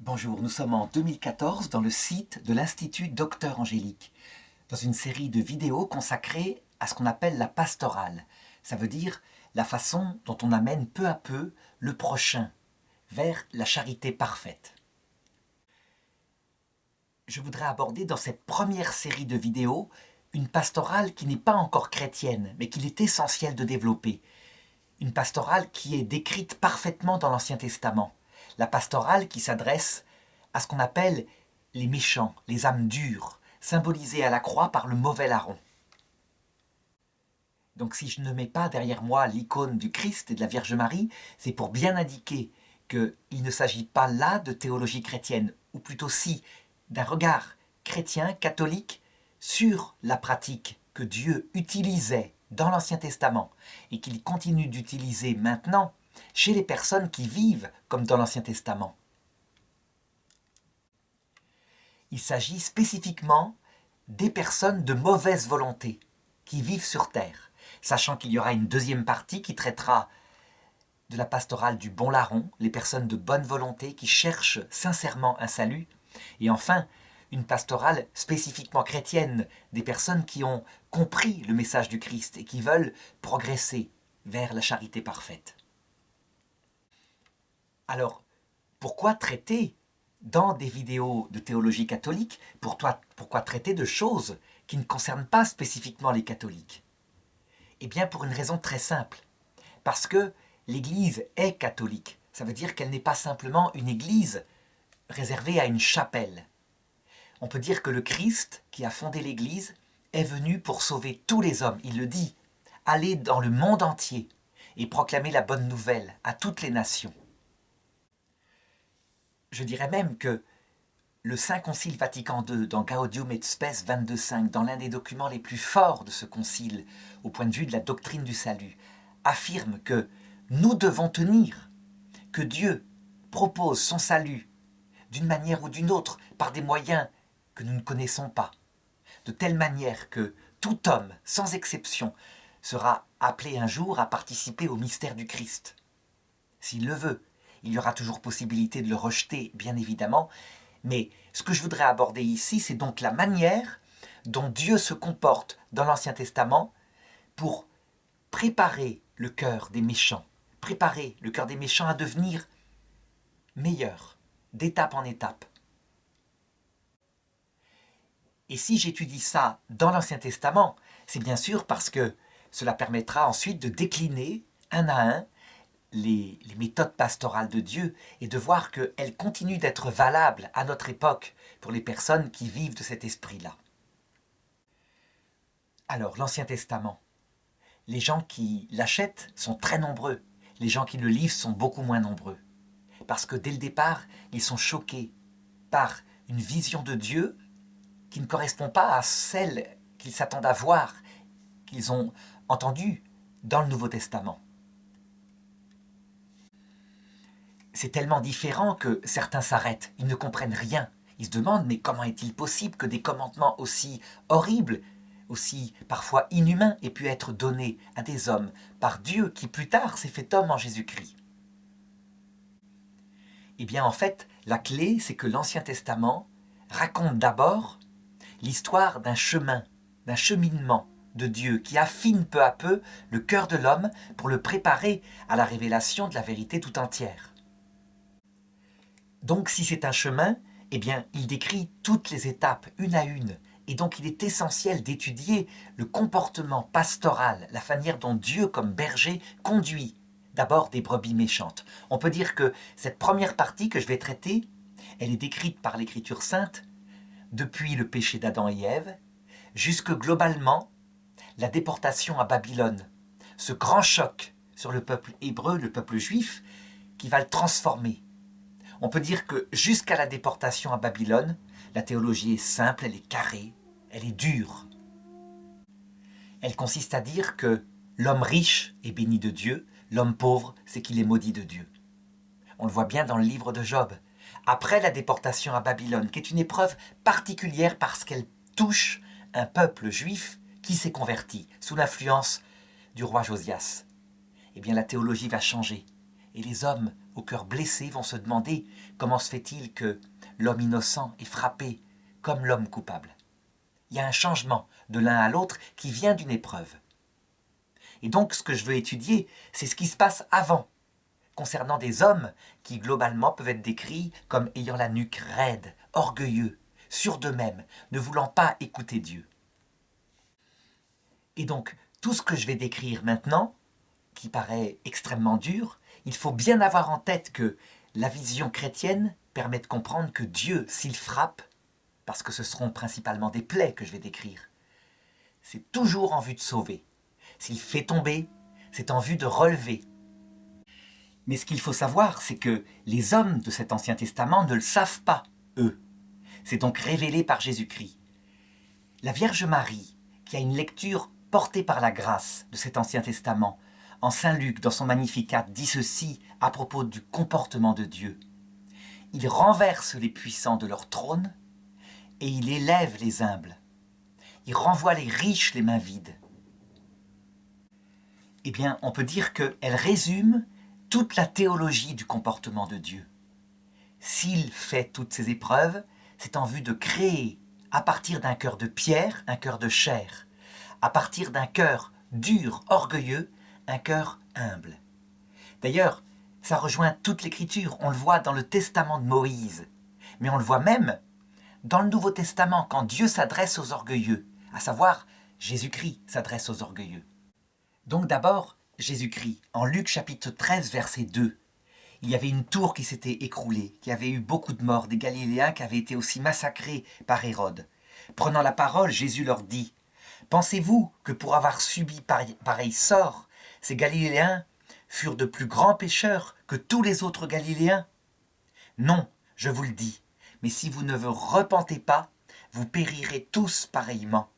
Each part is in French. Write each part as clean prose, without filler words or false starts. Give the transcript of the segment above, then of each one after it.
Bonjour, nous sommes en 2014 dans le site de l'Institut Docteur Angélique, dans une série de vidéos consacrées à ce qu'on appelle la pastorale. Ça veut dire la façon dont on amène peu à peu le prochain vers la charité parfaite. Je voudrais aborder dans cette première série de vidéos une pastorale qui n'est pas encore chrétienne, mais qu'il est essentiel de développer. Une pastorale qui est décrite parfaitement dans l'Ancien Testament. La pastorale qui s'adresse à ce qu'on appelle les méchants, les âmes dures, symbolisées à la croix par le mauvais larron. Donc si je ne mets pas derrière moi l'icône du Christ et de la Vierge Marie, c'est pour bien indiquer qu'il ne s'agit pas là de théologie chrétienne, ou plutôt si, d'un regard chrétien, catholique, sur la pratique que Dieu utilisait dans l'Ancien Testament et qu'il continue d'utiliser maintenant chez les personnes qui vivent comme dans l'Ancien Testament. Il s'agit spécifiquement des personnes de mauvaise volonté qui vivent sur terre, sachant qu'il y aura une deuxième partie qui traitera de la pastorale du bon larron, les personnes de bonne volonté qui cherchent sincèrement un salut, et enfin une pastorale spécifiquement chrétienne, des personnes qui ont compris le message du Christ et qui veulent progresser vers la charité parfaite. Alors, pourquoi traiter dans des vidéos de théologie catholique, pourquoi traiter de choses qui ne concernent pas spécifiquement les catholiques? Eh bien, pour une raison très simple. Parce que l'Église est catholique. Ça veut dire qu'elle n'est pas simplement une Église réservée à une chapelle. On peut dire que le Christ, qui a fondé l'Église, est venu pour sauver tous les hommes. Il le dit, allez dans le monde entier et proclamer la bonne nouvelle à toutes les nations. Je dirais même que le Saint Concile Vatican II, dans Gaudium et Spes 22.5, dans l'un des documents les plus forts de ce concile, au point de vue de la doctrine du salut, affirme que nous devons tenir, que Dieu propose son salut d'une manière ou d'une autre, par des moyens que nous ne connaissons pas, de telle manière que tout homme, sans exception, sera appelé un jour à participer au mystère du Christ. S'il le veut, il y aura toujours possibilité de le rejeter, bien évidemment, mais ce que je voudrais aborder ici, c'est donc la manière dont Dieu se comporte dans l'Ancien Testament pour préparer le cœur des méchants, préparer le cœur des méchants à devenir meilleur, d'étape en étape. Et si j'étudie ça dans l'Ancien Testament, c'est bien sûr parce que cela permettra ensuite de décliner un à un les méthodes pastorales de Dieu et de voir qu'elles continuent d'être valables à notre époque pour les personnes qui vivent de cet esprit-là. Alors, l'Ancien Testament, les gens qui l'achètent sont très nombreux, les gens qui le livrent sont beaucoup moins nombreux, parce que dès le départ, ils sont choqués par une vision de Dieu qui ne correspond pas à celle qu'ils s'attendent à voir, qu'ils ont entendue dans le Nouveau Testament. C'est tellement différent que certains s'arrêtent, ils ne comprennent rien. Ils se demandent, mais comment est-il possible que des commandements aussi horribles, aussi parfois inhumains, aient pu être donnés à des hommes par Dieu qui plus tard s'est fait homme en Jésus-Christ? Eh bien en fait, la clé, c'est que l'Ancien Testament raconte d'abord l'histoire d'un chemin, d'un cheminement de Dieu qui affine peu à peu le cœur de l'homme pour le préparer à la révélation de la vérité tout entière. Donc si c'est un chemin, eh bien il décrit toutes les étapes une à une. Et donc il est essentiel d'étudier le comportement pastoral, la manière dont Dieu, comme berger, conduit d'abord des brebis méchantes. On peut dire que cette première partie que je vais traiter, elle est décrite par l'Écriture sainte depuis le péché d'Adam et Ève, jusque globalement la déportation à Babylone. Ce grand choc sur le peuple hébreu, le peuple juif, qui va le transformer. On peut dire que jusqu'à la déportation à Babylone, la théologie est simple, elle est carrée, elle est dure. Elle consiste à dire que l'homme riche est béni de Dieu, l'homme pauvre, c'est qu'il est maudit de Dieu. On le voit bien dans le livre de Job. Après la déportation à Babylone, qui est une épreuve particulière parce qu'elle touche un peuple juif qui s'est converti sous l'influence du roi Josias, eh bien la théologie va changer et les hommes au cœur blessé, vont se demander comment se fait-il que l'homme innocent est frappé comme l'homme coupable. Il y a un changement de l'un à l'autre qui vient d'une épreuve. Et donc ce que je veux étudier, c'est ce qui se passe avant, concernant des hommes qui globalement peuvent être décrits comme ayant la nuque raide, orgueilleux, sûrs d'eux-mêmes, ne voulant pas écouter Dieu. Et donc tout ce que je vais décrire maintenant, qui paraît extrêmement dur, il faut bien avoir en tête que la vision chrétienne permet de comprendre que Dieu, s'il frappe, parce que ce seront principalement des plaies que je vais décrire, c'est toujours en vue de sauver. S'il fait tomber, c'est en vue de relever. Mais ce qu'il faut savoir, c'est que les hommes de cet Ancien Testament ne le savent pas, eux. C'est donc révélé par Jésus-Christ. La Vierge Marie, qui a une lecture portée par la grâce de cet Ancien Testament, en Saint Luc, dans son Magnificat, dit ceci à propos du comportement de Dieu. Il renverse les puissants de leur trône et il élève les humbles. Il renvoie les riches les mains vides. Eh bien, on peut dire qu'elle résume toute la théologie du comportement de Dieu. S'il fait toutes ces épreuves, c'est en vue de créer, à partir d'un cœur de pierre, un cœur de chair, à partir d'un cœur dur, orgueilleux, un cœur humble. D'ailleurs, ça rejoint toute l'Écriture, on le voit dans le Testament de Moïse, mais on le voit même dans le Nouveau Testament, quand Dieu s'adresse aux orgueilleux, à savoir Jésus-Christ s'adresse aux orgueilleux. Donc d'abord, Jésus-Christ, en Luc chapitre 13, verset 2, il y avait une tour qui s'était écroulée, qui avait eu beaucoup de morts, des Galiléens qui avaient été aussi massacrés par Hérode. Prenant la parole, Jésus leur dit « Pensez-vous que pour avoir subi pareil sort, ces Galiléens furent de plus grands pécheurs que tous les autres Galiléens ? Non, je vous le dis, mais si vous ne vous repentez pas, vous périrez tous pareillement.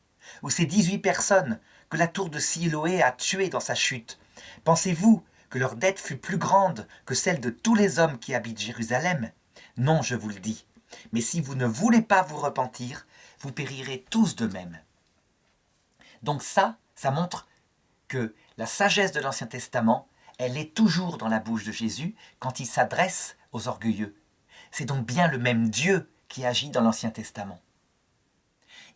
Ou ces 18 personnes que la tour de Siloé a tuées dans sa chute, pensez-vous que leur dette fut plus grande que celle de tous les hommes qui habitent Jérusalem ? Non, je vous le dis, mais si vous ne voulez pas vous repentir, vous périrez tous de même. » Donc ça montre que la sagesse de l'Ancien Testament, elle est toujours dans la bouche de Jésus quand il s'adresse aux orgueilleux. C'est donc bien le même Dieu qui agit dans l'Ancien Testament.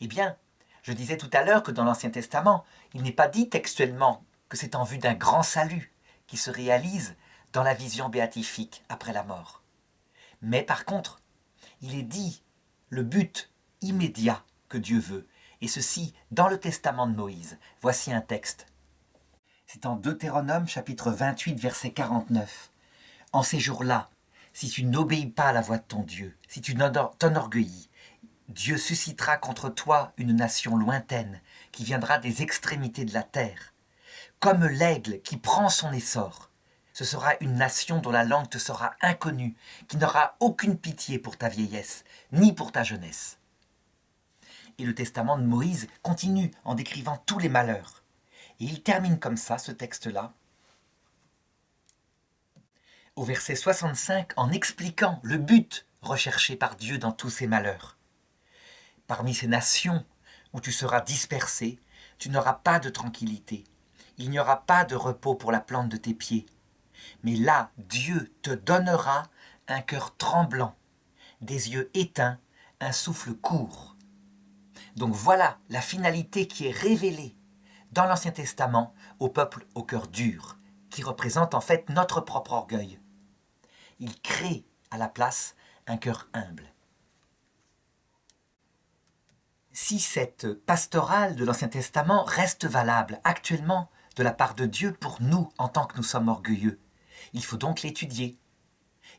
Eh bien, je disais tout à l'heure que dans l'Ancien Testament, il n'est pas dit textuellement que c'est en vue d'un grand salut qui se réalise dans la vision béatifique après la mort. Mais par contre, il est dit le but immédiat que Dieu veut, et ceci dans le Testament de Moïse. Voici un texte. C'est en Deutéronome chapitre 28, verset 49. « En ces jours-là, si tu n'obéis pas à la voix de ton Dieu, si tu t'enorgueillis, Dieu suscitera contre toi une nation lointaine qui viendra des extrémités de la terre. Comme l'aigle qui prend son essor, ce sera une nation dont la langue te sera inconnue, qui n'aura aucune pitié pour ta vieillesse, ni pour ta jeunesse. » Et le testament de Moïse continue en décrivant tous les malheurs. Et il termine comme ça, ce texte-là, au verset 65, en expliquant le but recherché par Dieu dans tous ces malheurs. Parmi ces nations où tu seras dispersé, tu n'auras pas de tranquillité. Il n'y aura pas de repos pour la plante de tes pieds. Mais là, Dieu te donnera un cœur tremblant, des yeux éteints, un souffle court. Donc voilà la finalité qui est révélée dans l'Ancien Testament au peuple au cœur dur, qui représente en fait notre propre orgueil. Il crée à la place un cœur humble. Si cette pastorale de l'Ancien Testament reste valable actuellement de la part de Dieu pour nous en tant que nous sommes orgueilleux, il faut donc l'étudier.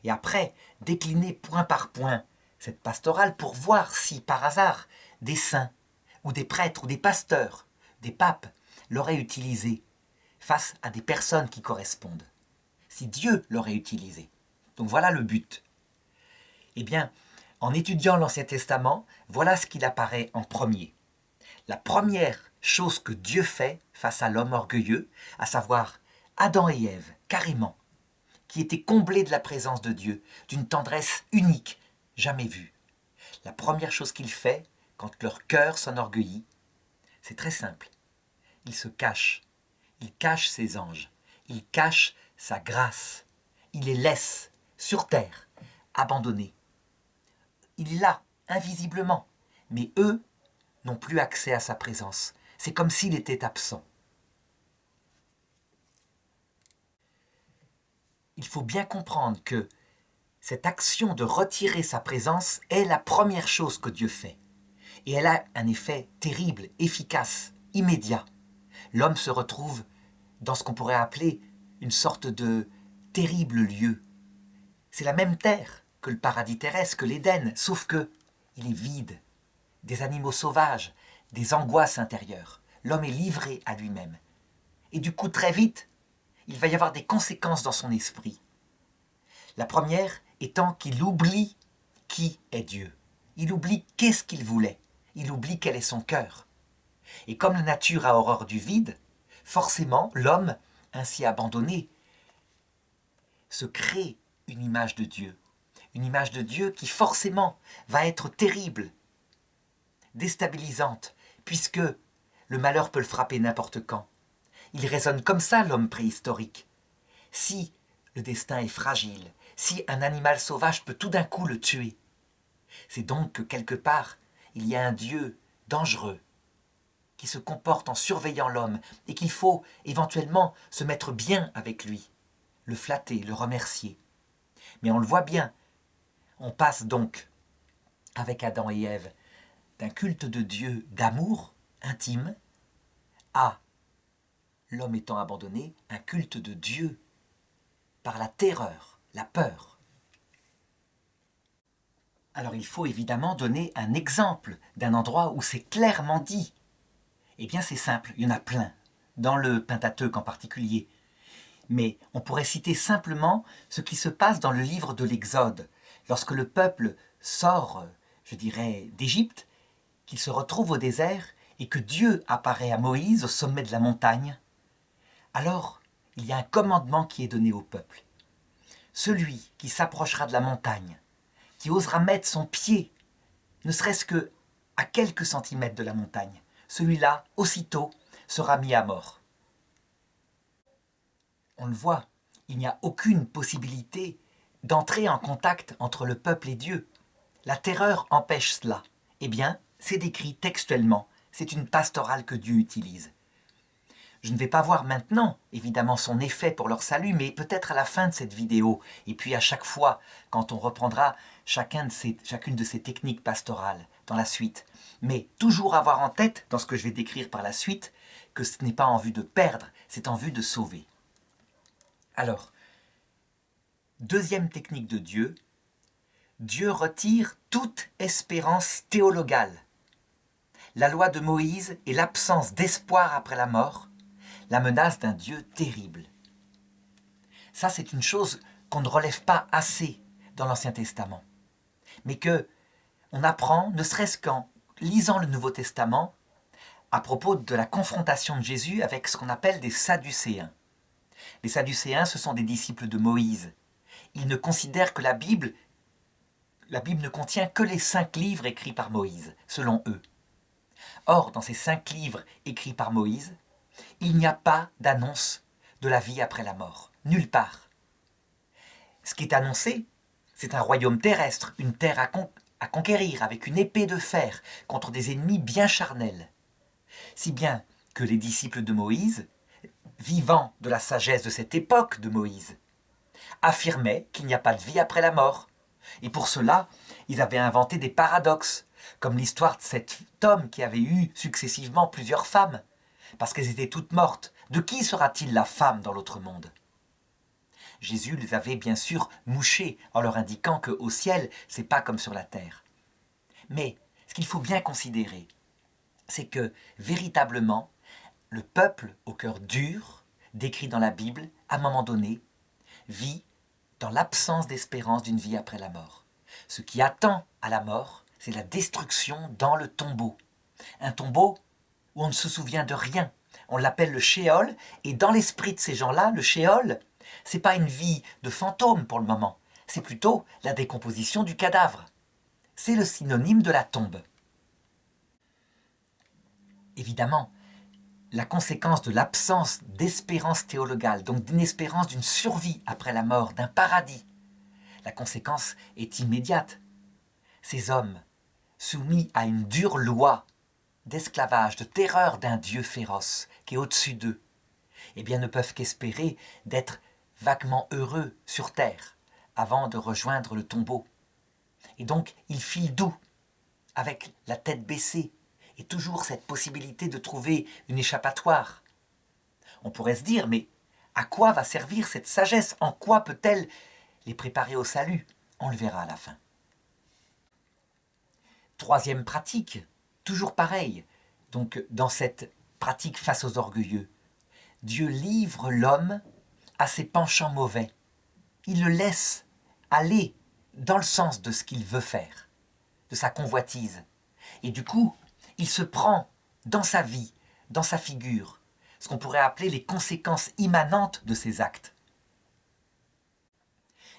Et après, décliner point par point cette pastorale pour voir si, par hasard, des saints, ou des prêtres, ou des pasteurs, des papes, l'auraient utilisée face à des personnes qui correspondent. Si Dieu l'aurait utilisée. Donc voilà le but. Eh bien, en étudiant l'Ancien Testament, voilà ce qu'il apparaît en premier. La première chose que Dieu fait face à l'homme orgueilleux, à savoir Adam et Ève, carrément, qui étaient comblés de la présence de Dieu, d'une tendresse unique, jamais vue. La première chose qu'il fait, quand leur cœur s'enorgueillit, c'est très simple. Il se cache ses anges, il cache sa grâce, il les laisse sur terre, abandonné. Il est là, invisiblement, mais eux n'ont plus accès à sa présence. C'est comme s'il était absent. Il faut bien comprendre que cette action de retirer sa présence est la première chose que Dieu fait. Et elle a un effet terrible, efficace, immédiat. L'homme se retrouve dans ce qu'on pourrait appeler une sorte de terrible lieu. C'est la même terre que le paradis terrestre, que l'Éden, sauf que il est vide. Des animaux sauvages, des angoisses intérieures. L'homme est livré à lui-même. Et du coup, très vite, il va y avoir des conséquences dans son esprit. La première étant qu'il oublie qui est Dieu. Il oublie qu'est-ce qu'il voulait. Il oublie quel est son cœur. Et comme la nature a horreur du vide, forcément, l'homme, ainsi abandonné, se crée une image de Dieu. Une image de Dieu qui forcément va être terrible, déstabilisante, puisque le malheur peut le frapper n'importe quand. Il raisonne comme ça, l'homme préhistorique. Si le destin est fragile, si un animal sauvage peut tout d'un coup le tuer, c'est donc que quelque part, il y a un Dieu dangereux qui se comporte en surveillant l'homme et qu'il faut éventuellement se mettre bien avec lui, le flatter, le remercier. Mais on le voit bien, on passe donc, avec Adam et Ève, d'un culte de Dieu d'amour intime à, l'homme étant abandonné, un culte de Dieu par la terreur, la peur. Alors il faut évidemment donner un exemple d'un endroit où c'est clairement dit. Eh bien c'est simple, il y en a plein, dans le Pentateuque en particulier. Mais on pourrait citer simplement ce qui se passe dans le livre de l'Exode, lorsque le peuple sort, je dirais, d'Égypte, qu'il se retrouve au désert et que Dieu apparaît à Moïse au sommet de la montagne. Alors, il y a un commandement qui est donné au peuple. Celui qui s'approchera de la montagne, qui osera mettre son pied, ne serait-ce que à quelques centimètres de la montagne, celui-là, aussitôt, sera mis à mort. On le voit, il n'y a aucune possibilité d'entrer en contact entre le peuple et Dieu. La terreur empêche cela. Eh bien, c'est décrit textuellement. C'est une pastorale que Dieu utilise. Je ne vais pas voir maintenant, évidemment, son effet pour leur salut, mais peut-être à la fin de cette vidéo, et puis à chaque fois, quand on reprendra chacune de ces techniques pastorales dans la suite. Mais toujours avoir en tête, dans ce que je vais décrire par la suite, que ce n'est pas en vue de perdre, c'est en vue de sauver. Alors, deuxième technique de Dieu, Dieu retire toute espérance théologale. La loi de Moïse et l'absence d'espoir après la mort, la menace d'un Dieu terrible. Ça, c'est une chose qu'on ne relève pas assez dans l'Ancien Testament, mais que on apprend, ne serait-ce qu'en lisant le Nouveau Testament, à propos de la confrontation de Jésus avec ce qu'on appelle des Sadducéens. Les Sadducéens, ce sont des disciples de Moïse. Ils ne considèrent que la Bible ne contient que les 5 livres écrits par Moïse, selon eux. Or, dans ces 5 livres écrits par Moïse, il n'y a pas d'annonce de la vie après la mort, nulle part. Ce qui est annoncé, c'est un royaume terrestre, une terre à conquérir avec une épée de fer contre des ennemis bien charnels. Si bien que les disciples de Moïse, vivant de la sagesse de cette époque de Moïse, affirmaient qu'il n'y a pas de vie après la mort. Et pour cela, ils avaient inventé des paradoxes, comme l'histoire de cet homme qui avait eu successivement plusieurs femmes, parce qu'elles étaient toutes mortes. De qui sera-t-il la femme dans l'autre monde ? Jésus les avait bien sûr mouchés en leur indiquant qu'au ciel, c'est pas comme sur la terre. Mais ce qu'il faut bien considérer, c'est que véritablement, le peuple au cœur dur, décrit dans la Bible, à un moment donné, vit dans l'absence d'espérance d'une vie après la mort. Ce qui attend à la mort, c'est la destruction dans le tombeau. Un tombeau où on ne se souvient de rien. On l'appelle le shéol, et dans l'esprit de ces gens-là, le shéol, c'est pas une vie de fantôme pour le moment, c'est plutôt la décomposition du cadavre. C'est le synonyme de la tombe. Évidemment, la conséquence de l'absence d'espérance théologale, donc d'une espérance d'une survie après la mort, d'un paradis, La conséquence est immédiate. Ces hommes, soumis à une dure loi d'esclavage, de terreur d'un Dieu féroce qui est au-dessus d'eux, eh bien ne peuvent qu'espérer d'être vaguement heureux sur terre avant de rejoindre le tombeau. Et donc ils filent doux, avec la tête baissée, et toujours cette possibilité de trouver une échappatoire. On pourrait se dire, mais à quoi va servir cette sagesse? En quoi peut-elle les préparer au salut? On le verra à la fin. Troisième pratique, toujours pareil. Donc dans cette pratique face aux orgueilleux, Dieu livre l'homme à ses penchants mauvais. Il le laisse aller dans le sens de ce qu'il veut faire, de sa convoitise. Et du coup, il se prend dans sa vie, dans sa figure, ce qu'on pourrait appeler les conséquences immanentes de ses actes.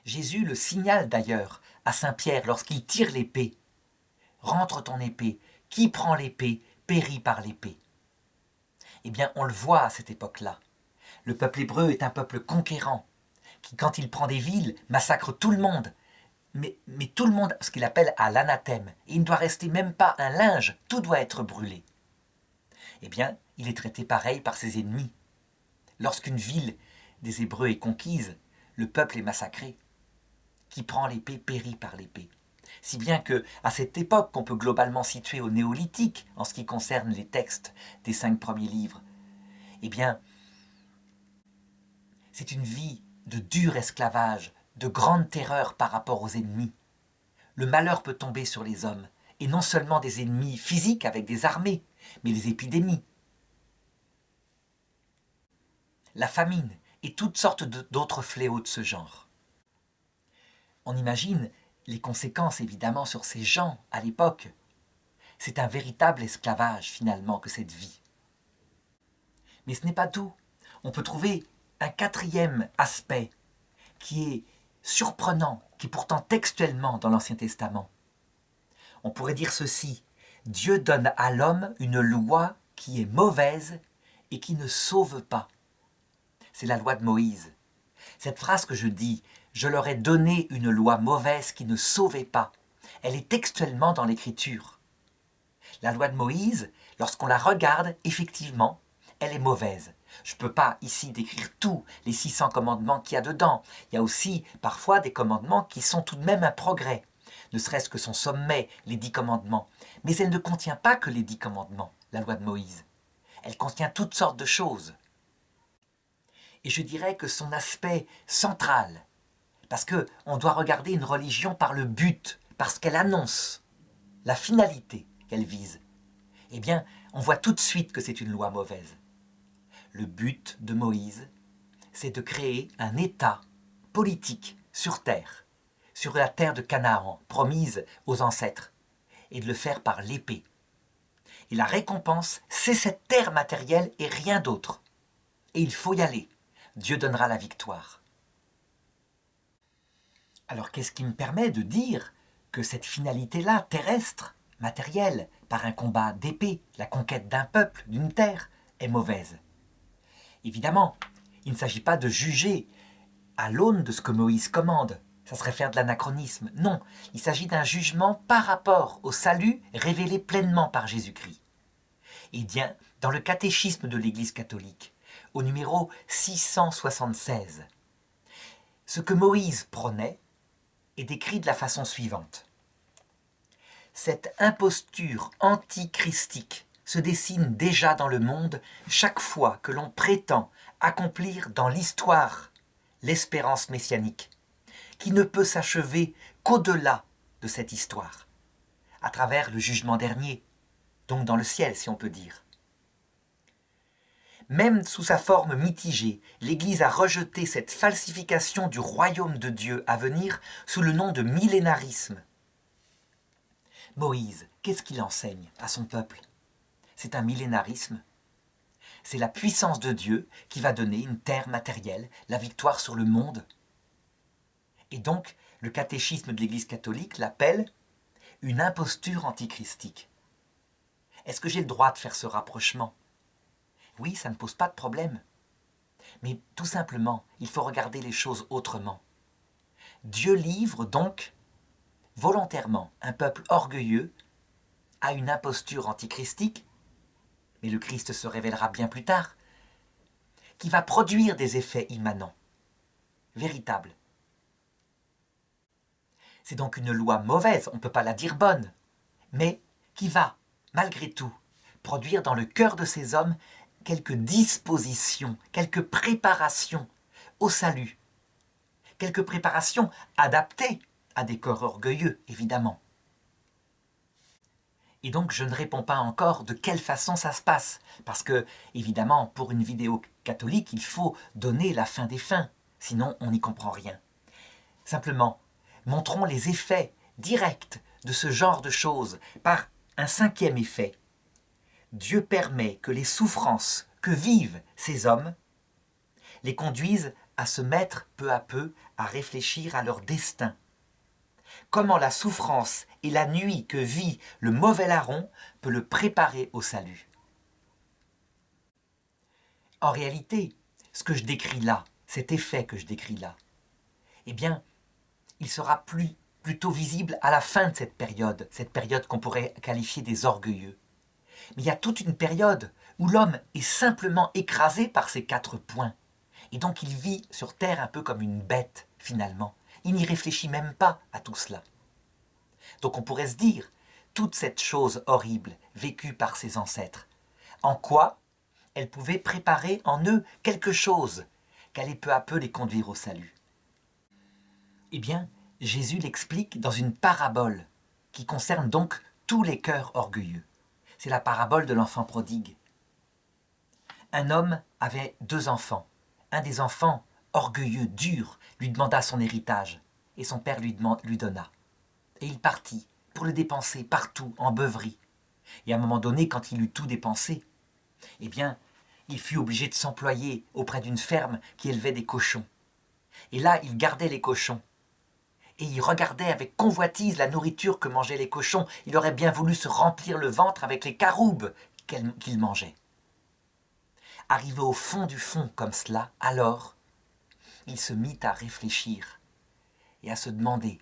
Jésus le signale d'ailleurs à Saint Pierre lorsqu'il tire l'épée. « Rentre ton épée, qui prend l'épée périt par l'épée. » Eh bien, on le voit à cette époque-là. Le peuple hébreu est un peuple conquérant, qui, quand il prend des villes, massacre tout le monde. Mais tout le monde, ce qu'il appelle à l'anathème. Et il ne doit rester même pas un linge, tout doit être brûlé. Eh bien, il est traité pareil par ses ennemis. Lorsqu'une ville des Hébreux est conquise, le peuple est massacré. Qui prend l'épée périt par l'épée. Si bien que, à cette époque qu'on peut globalement situer au néolithique, en ce qui concerne les textes des 5 premiers livres, eh bien, c'est une vie de dur esclavage, de grande terreur par rapport aux ennemis. Le malheur peut tomber sur les hommes, et non seulement des ennemis physiques avec des armées, mais les épidémies, la famine et toutes sortes d'autres fléaux de ce genre. On imagine les conséquences évidemment sur ces gens à l'époque. C'est un véritable esclavage finalement que cette vie. Mais ce n'est pas tout. On peut trouver un quatrième aspect qui est surprenant, qui est pourtant textuellement dans l'Ancien Testament. On pourrait dire ceci: Dieu donne à l'homme une loi qui est mauvaise et qui ne sauve pas. C'est la loi de Moïse. Cette phrase que je dis, je leur ai donné une loi mauvaise qui ne sauvait pas, elle est textuellement dans l'Écriture. La loi de Moïse, lorsqu'on la regarde, effectivement, elle est mauvaise. Je ne peux pas ici décrire tous les 600 commandements qu'il y a dedans. Il y a aussi parfois des commandements qui sont tout de même un progrès, ne serait-ce que son sommet, les 10 commandements. Mais elle ne contient pas que les 10 commandements, la loi de Moïse. Elle contient toutes sortes de choses. Et je dirais que son aspect central, parce qu'on doit regarder une religion par le but, parce qu'elle annonce la finalité qu'elle vise, eh bien, on voit tout de suite que c'est une loi mauvaise. Le but de Moïse, c'est de créer un État politique sur la terre de Canaan, promise aux ancêtres, et de le faire par l'épée. Et la récompense, c'est cette terre matérielle et rien d'autre. Et il faut y aller. Dieu donnera la victoire. Alors qu'est-ce qui me permet de dire que cette finalité-là, terrestre, matérielle, par un combat d'épée, la conquête d'un peuple, d'une terre, est mauvaise? Évidemment, il ne s'agit pas de juger à l'aune de ce que Moïse commande. Ça serait faire de l'anachronisme. Non, il s'agit d'un jugement par rapport au salut révélé pleinement par Jésus-Christ. Et bien, dans le catéchisme de l'Église catholique, au numéro 676, ce que Moïse prônait est décrit de la façon suivante. Cette imposture antichristique se dessine déjà dans le monde chaque fois que l'on prétend accomplir dans l'histoire l'espérance messianique, qui ne peut s'achever qu'au-delà de cette histoire, à travers le jugement dernier, donc dans le ciel si on peut dire. Même sous sa forme mitigée, l'Église a rejeté cette falsification du royaume de Dieu à venir sous le nom de millénarisme. Moïse, qu'est-ce qu'il enseigne à son peuple? C'est un millénarisme. C'est la puissance de Dieu qui va donner une terre matérielle, la victoire sur le monde. Et donc, le catéchisme de l'Église catholique l'appelle une imposture antichristique. Est-ce que j'ai le droit de faire ce rapprochement? Oui, ça ne pose pas de problème. Mais tout simplement, il faut regarder les choses autrement. Dieu livre donc volontairement un peuple orgueilleux à une imposture antichristique, mais le Christ se révélera bien plus tard, qui va produire des effets immanents, véritables. C'est donc une loi mauvaise, on ne peut pas la dire bonne, mais qui va, malgré tout, produire dans le cœur de ces hommes quelques dispositions, quelques préparations au salut, quelques préparations adaptées à des corps orgueilleux, évidemment. Et donc, je ne réponds pas encore de quelle façon ça se passe, parce que, évidemment, pour une vidéo catholique, il faut donner la fin des fins, sinon on n'y comprend rien. Simplement, montrons les effets directs de ce genre de choses par un cinquième effet. Dieu permet que les souffrances que vivent ces hommes les conduisent à se mettre peu à peu à réfléchir à leur destin. Comment la souffrance et la nuit que vit le mauvais larron peut le préparer au salut. En réalité, ce que je décris là, cet effet que je décris là, eh bien, il sera plutôt visible à la fin de cette période qu'on pourrait qualifier des orgueilleux. Mais il y a toute une période où l'homme est simplement écrasé par ces 4 points. Et donc il vit sur terre un peu comme une bête, finalement. Il n'y réfléchit même pas à tout cela. Donc on pourrait se dire, toute cette chose horrible vécue par ses ancêtres, en quoi elle pouvait préparer en eux quelque chose qu'allait peu à peu les conduire au salut. Eh bien, Jésus l'explique dans une parabole qui concerne donc tous les cœurs orgueilleux. C'est la parabole de l'enfant prodigue. Un homme avait 2 enfants. Un des enfants, orgueilleux, dur, lui demanda son héritage, et son père lui donna. Et il partit pour le dépenser partout, en beuverie. Et à un moment donné, quand il eut tout dépensé, eh bien, il fut obligé de s'employer auprès d'une ferme qui élevait des cochons. Et là, il gardait les cochons. Et il regardait avec convoitise la nourriture que mangeaient les cochons. Il aurait bien voulu se remplir le ventre avec les caroubes qu'ils mangeaient. Arrivé au fond du fond comme cela, alors, il se mit à réfléchir et à se demander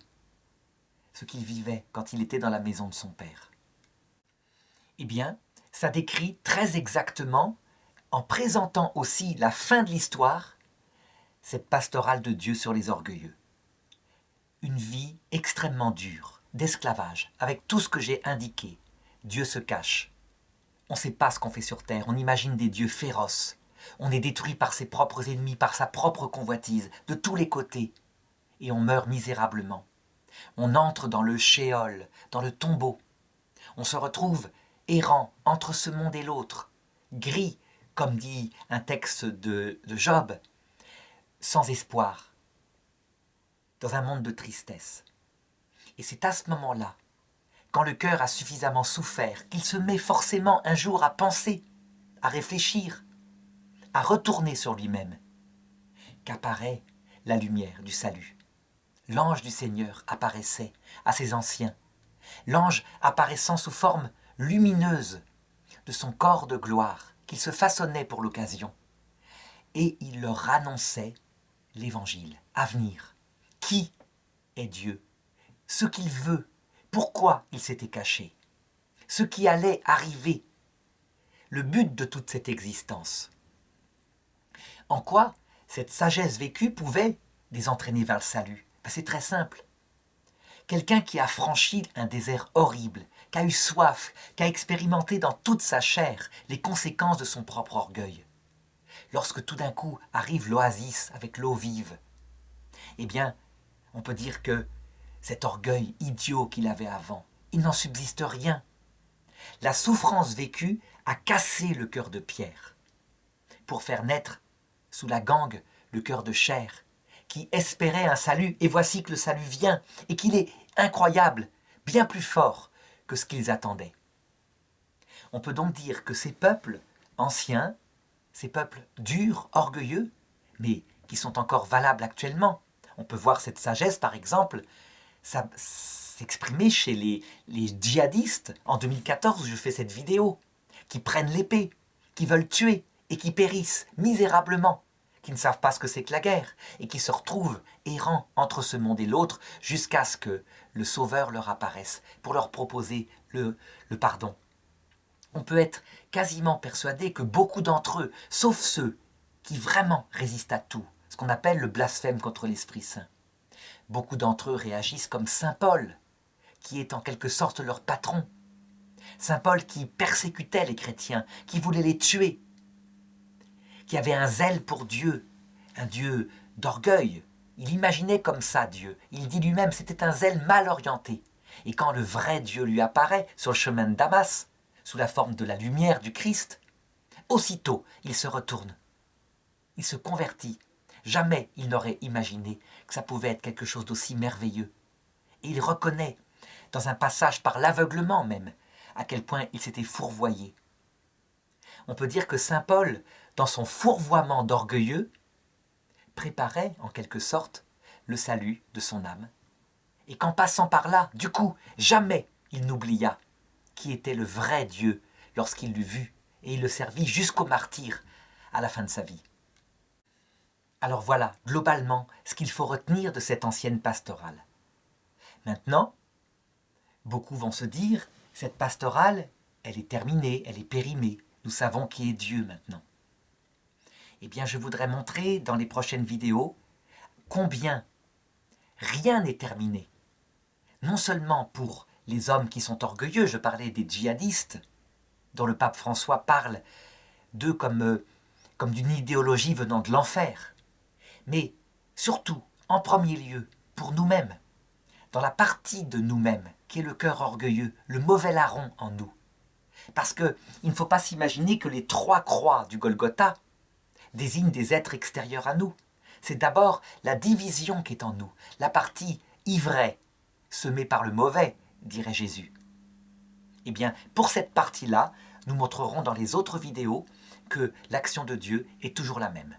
ce qu'il vivait quand il était dans la maison de son père. Eh bien, ça décrit très exactement, en présentant aussi la fin de l'histoire, cette pastorale de Dieu sur les orgueilleux. Une vie extrêmement dure, d'esclavage, avec tout ce que j'ai indiqué. Dieu se cache. On ne sait pas ce qu'on fait sur terre, on imagine des dieux féroces. On est détruit par ses propres ennemis, par sa propre convoitise, de tous les côtés. Et on meurt misérablement. On entre dans le shéol, dans le tombeau. On se retrouve errant entre ce monde et l'autre, gris, comme dit un texte de Job, sans espoir, dans un monde de tristesse. Et c'est à ce moment-là, quand le cœur a suffisamment souffert, qu'il se met forcément un jour à penser, à réfléchir, à retourner sur lui-même, qu'apparaît la lumière du salut. L'ange du Seigneur apparaissait à ses anciens. L'ange apparaissant sous forme lumineuse de son corps de gloire qu'il se façonnait pour l'occasion. Et il leur annonçait l'évangile à venir. Qui est Dieu? Ce qu'il veut, pourquoi il s'était caché, ce qui allait arriver, le but de toute cette existence. En quoi cette sagesse vécue pouvait les entraîner vers le salut? C'est très simple. Quelqu'un qui a franchi un désert horrible, qui a eu soif, qui a expérimenté dans toute sa chair les conséquences de son propre orgueil. Lorsque tout d'un coup arrive l'oasis avec l'eau vive, eh bien, on peut dire que cet orgueil idiot qu'il avait avant, il n'en subsiste rien. La souffrance vécue a cassé le cœur de pierre pour faire naître sous la gangue le cœur de chair qui espérait un salut, et voici que le salut vient et qu'il est incroyable, bien plus fort que ce qu'ils attendaient. On peut donc dire que ces peuples anciens, ces peuples durs, orgueilleux, mais qui sont encore valables actuellement, on peut voir cette sagesse par exemple s'exprimer chez les djihadistes en 2014 où je fais cette vidéo, qui prennent l'épée, qui veulent tuer et qui périssent misérablement, qui ne savent pas ce que c'est que la guerre et qui se retrouvent errant entre ce monde et l'autre, jusqu'à ce que le Sauveur leur apparaisse pour leur proposer le pardon. On peut être quasiment persuadé que beaucoup d'entre eux, sauf ceux qui vraiment résistent à tout, ce qu'on appelle le blasphème contre l'Esprit Saint, beaucoup d'entre eux réagissent comme Saint Paul, qui est en quelque sorte leur patron. Saint Paul qui persécutait les chrétiens, qui voulait les tuer, qui avait un zèle pour Dieu, un Dieu d'orgueil. Il imaginait comme ça Dieu. Il dit lui-même, c'était un zèle mal orienté. Et quand le vrai Dieu lui apparaît sur le chemin de Damas, sous la forme de la lumière du Christ, aussitôt il se retourne. Il se convertit. Jamais il n'aurait imaginé que ça pouvait être quelque chose d'aussi merveilleux. Et il reconnaît, dans un passage par l'aveuglement même, à quel point il s'était fourvoyé. On peut dire que saint Paul, dans son fourvoiement d'orgueilleux, préparait, en quelque sorte, le salut de son âme. Et qu'en passant par là, du coup, jamais il n'oublia qui était le vrai Dieu lorsqu'il l'eut vu, et il le servit jusqu'au martyre à la fin de sa vie. Alors voilà, globalement, ce qu'il faut retenir de cette ancienne pastorale. Maintenant, beaucoup vont se dire, cette pastorale, elle est terminée, elle est périmée. Nous savons qui est Dieu maintenant. Eh bien, je voudrais montrer dans les prochaines vidéos combien rien n'est terminé. Non seulement pour les hommes qui sont orgueilleux, je parlais des djihadistes, dont le pape François parle d'eux comme d'une idéologie venant de l'enfer, mais surtout, en premier lieu, pour nous-mêmes, dans la partie de nous-mêmes, qui est le cœur orgueilleux, le mauvais larron en nous. Parce qu'il ne faut pas s'imaginer que les 3 croix du Golgotha désignent des êtres extérieurs à nous. C'est d'abord la division qui est en nous, la partie ivraie, semée par le mauvais, dirait Jésus. Eh bien, pour cette partie-là, nous montrerons dans les autres vidéos que l'action de Dieu est toujours la même.